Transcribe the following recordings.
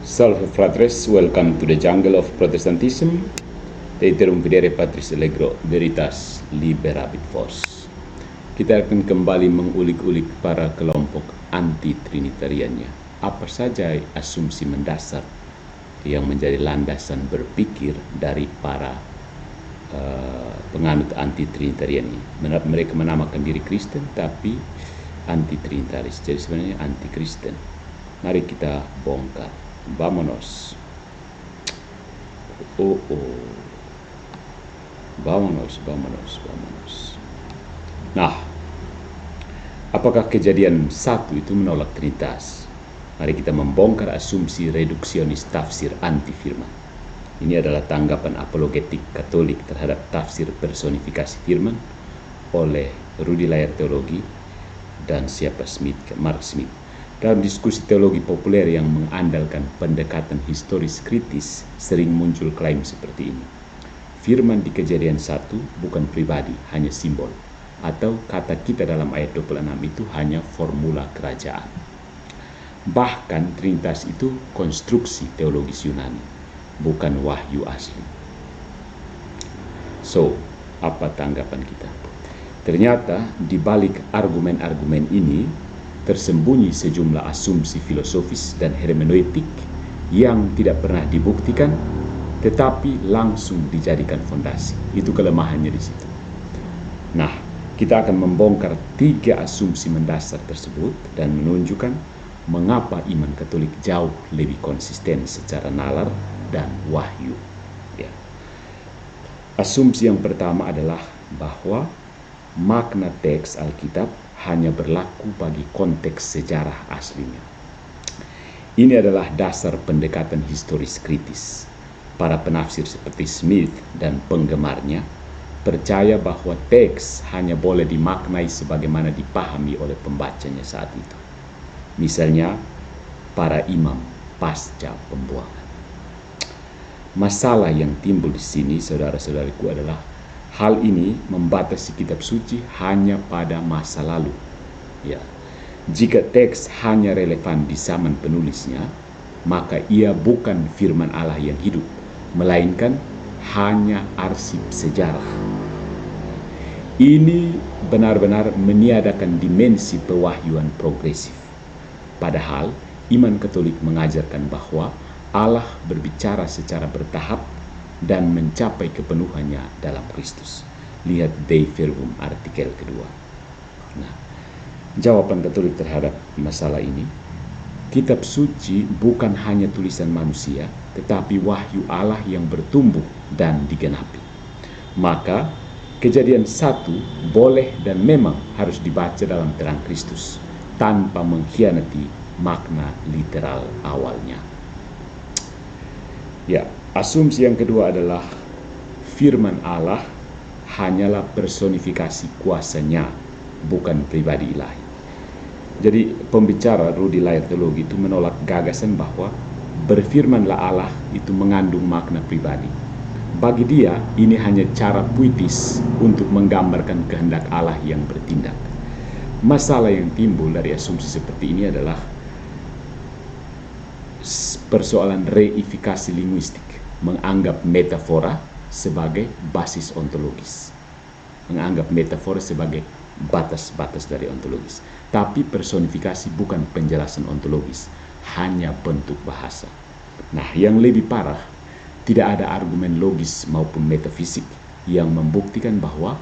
Salve fratres, welcome to the jungle of Protestantism. Teiterum videre patris allegro, veritas liberabit vos. Kita akan kembali mengulik-ulik para kelompok anti-trinitariannya. Apa saja asumsi mendasar yang menjadi landasan berpikir dari para penganut anti-trinitarian ini. Mereka menamakan diri Kristen tapi anti-trinitaris, jadi sebenarnya anti-Kristen. Mari kita bongkar. Vámonos. Vámonos. Nah, apakah kejadian 1 itu menolak Trinitas? Mari kita membongkar asumsi reduksionis tafsir anti firman. Ini adalah tanggapan apologetik Katolik terhadap tafsir personifikasi firman oleh Rudi Layar Teologi dan Mark Smith. Dalam diskusi teologi populer yang mengandalkan pendekatan historis kritis, sering muncul klaim seperti ini. Firman di Kejadian 1 bukan pribadi, hanya simbol. Atau kata kita dalam ayat 26 itu hanya formula kerajaan. Bahkan Trinitas itu konstruksi teologis Yunani, bukan wahyu asli. So, apa tanggapan kita? Ternyata di balik argumen-argumen ini tersembunyi sejumlah asumsi filosofis dan hermeneutik yang tidak pernah dibuktikan tetapi langsung dijadikan fondasi. Itu kelemahannya di situ. Nah, kita akan membongkar 3 asumsi mendasar tersebut dan menunjukkan mengapa iman Katolik jauh lebih konsisten secara nalar dan wahyu. Ya. Asumsi yang pertama adalah bahwa makna teks Alkitab hanya berlaku bagi konteks sejarah aslinya. Ini adalah dasar pendekatan historis kritis. Para penafsir seperti Smith dan penggemarnya percaya bahwa teks hanya boleh dimaknai sebagaimana dipahami oleh pembacanya saat itu. Misalnya, para imam pasca pembuangan. Masalah yang timbul di sini, saudara-saudariku, adalah hal ini membatasi kitab suci hanya pada masa lalu. Ya. Jika teks hanya relevan di zaman penulisnya, maka ia bukan firman Allah yang hidup, melainkan hanya arsip sejarah. Ini benar-benar meniadakan dimensi pewahyuan progresif. Padahal iman Katolik mengajarkan bahwa Allah berbicara secara bertahap dan mencapai kepenuhannya dalam Kristus. Lihat Dei Verbum artikel kedua. Nah, jawaban Katolik terhadap masalah ini, kitab suci bukan hanya tulisan manusia, tetapi wahyu Allah yang bertumbuh dan digenapi. Maka, Kejadian 1 boleh dan memang harus dibaca dalam terang Kristus, tanpa mengkhianati makna literal awalnya. Ya, asumsi yang kedua adalah firman Allah hanyalah personifikasi kuasanya, bukan pribadi ilahi. Jadi pembicara Rudi Layar Teologi itu menolak gagasan bahwa berfirmanlah Allah itu mengandung makna pribadi. Bagi dia, ini hanya cara puitis untuk menggambarkan kehendak Allah yang bertindak. Masalah yang timbul dari asumsi seperti ini adalah persoalan reifikasi linguistik, menganggap metafora sebagai basis ontologis, menganggap metafora sebagai batas-batas dari ontologis. Tapi personifikasi bukan penjelasan ontologis, hanya bentuk bahasa. Nah, yang lebih parah, tidak ada argumen logis maupun metafisik yang membuktikan bahwa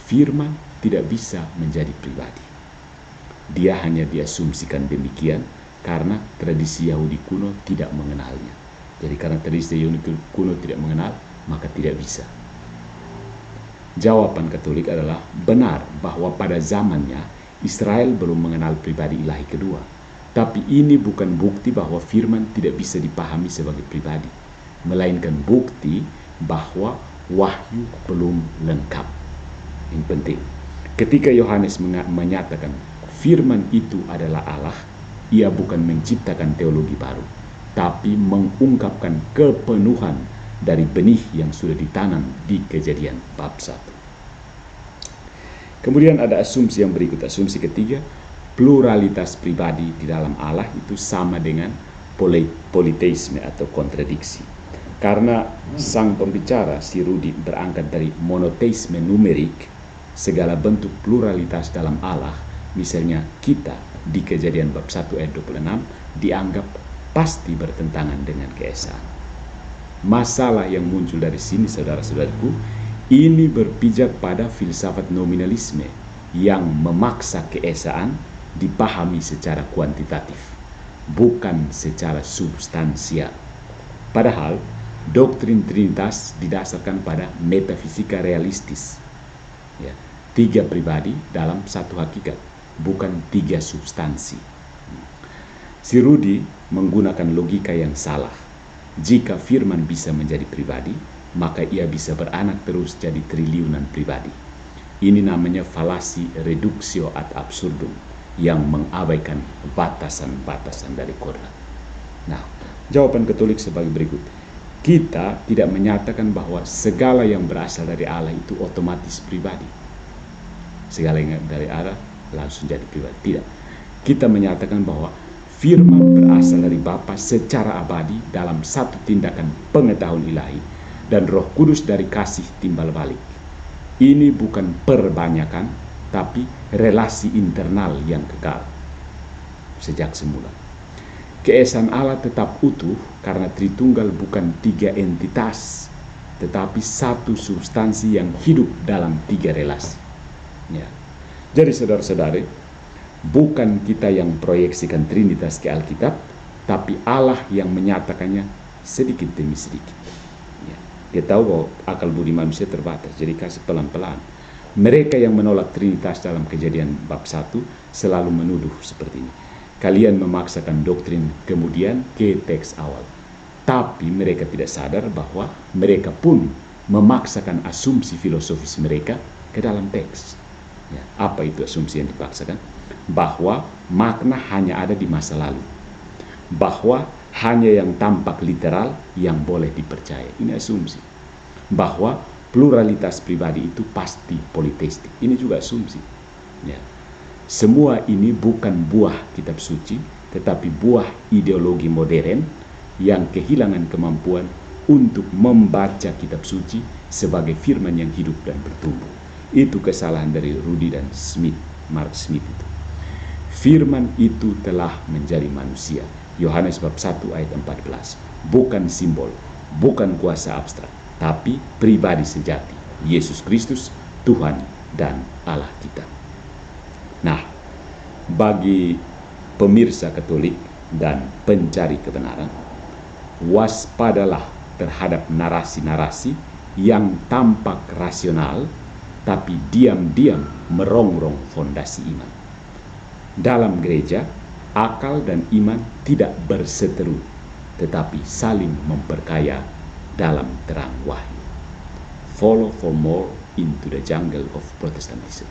firman tidak bisa menjadi pribadi. Dia hanya diasumsikan demikian karena tradisi Yahudi kuno tidak mengenalnya. Jadi karena tradisi Yahudi kuno tidak mengenal, maka tidak bisa. Jawaban Katolik adalah benar bahwa pada zamannya Israel belum mengenal pribadi ilahi kedua. Tapi ini bukan bukti bahwa firman tidak bisa dipahami sebagai pribadi, melainkan bukti bahwa wahyu belum lengkap. Ini penting. Ketika Yohanes menyatakan firman itu adalah Allah, ia bukan menciptakan teologi baru, tapi mengungkapkan kepenuhan dari benih yang sudah ditanam di Kejadian bab 1. Kemudian ada asumsi yang berikut, asumsi ketiga, pluralitas pribadi di dalam Allah itu sama dengan politeisme atau kontradiksi. Karena sang pembicara, si Rudi, berangkat dari monoteisme numerik, segala bentuk pluralitas dalam Allah, misalnya kita di Kejadian bab 1 ayat 26, dianggap pasti bertentangan dengan keesaan. Masalah yang muncul dari sini, saudara-saudaraku, ini berpijak pada filsafat nominalisme yang memaksa keesaan dipahami secara kuantitatif, bukan secara substansial. Padahal doktrin Trinitas didasarkan pada metafisika realistis. Ya, 3 pribadi dalam satu hakikat, bukan 3 substansi. Si Rudi menggunakan logika yang salah. Jika firman bisa menjadi pribadi, maka ia bisa beranak terus jadi triliunan pribadi. Ini namanya falasi reduktio ad absurdum yang mengabaikan batasan-batasan dari kodrat. Nah, jawaban Katolik sebagai berikut. Kita tidak menyatakan bahwa segala yang berasal dari Allah itu otomatis pribadi. Segala yang dari Allah langsung jadi pribadi. Tidak. Kita menyatakan bahwa firman berasal dari Bapa secara abadi dalam satu tindakan pengetahuan ilahi, dan Roh Kudus dari kasih timbal balik. Ini bukan perbanyakan, tapi relasi internal yang kekal sejak semula. Keesaan Allah tetap utuh karena Tritunggal bukan 3 entitas, tetapi satu substansi yang hidup dalam 3 relasi. Ya. Jadi saudara-saudari, bukan kita yang proyeksikan Trinitas ke Alkitab, tapi Allah yang menyatakannya sedikit demi sedikit. Ya. Dia tahu bahwa akal budi manusia terbatas, jadi kasih pelan-pelan. Mereka yang menolak Trinitas dalam Kejadian bab 1 selalu menuduh seperti ini. Kalian memaksakan doktrin kemudian ke teks awal. Tapi mereka tidak sadar bahwa mereka pun memaksakan asumsi filosofis mereka ke dalam teks. Ya, apa itu asumsi yang dipaksakan? Bahwa makna hanya ada di masa lalu. Bahwa hanya yang tampak literal yang boleh dipercaya. Ini asumsi. Bahwa pluralitas pribadi itu pasti politeistik. Ini juga asumsi. Ya. Semua ini bukan buah kitab suci, tetapi buah ideologi modern yang kehilangan kemampuan untuk membaca kitab suci sebagai firman yang hidup dan bertumbuh. Itu kesalahan dari Rudi dan Mark Smith itu. Firman itu telah menjadi manusia. Yohanes bab 1 ayat 14. Bukan simbol, bukan kuasa abstrak, tapi pribadi sejati, Yesus Kristus, Tuhan dan Allah kita. Nah, bagi pemirsa Katolik dan pencari kebenaran, waspadalah terhadap narasi-narasi yang tampak rasional tapi diam-diam merongrong fondasi iman. Dalam gereja, akal dan iman tidak berseteru, tetapi saling memperkaya dalam terang wahyu. Follow for more into the jungle of Protestantism.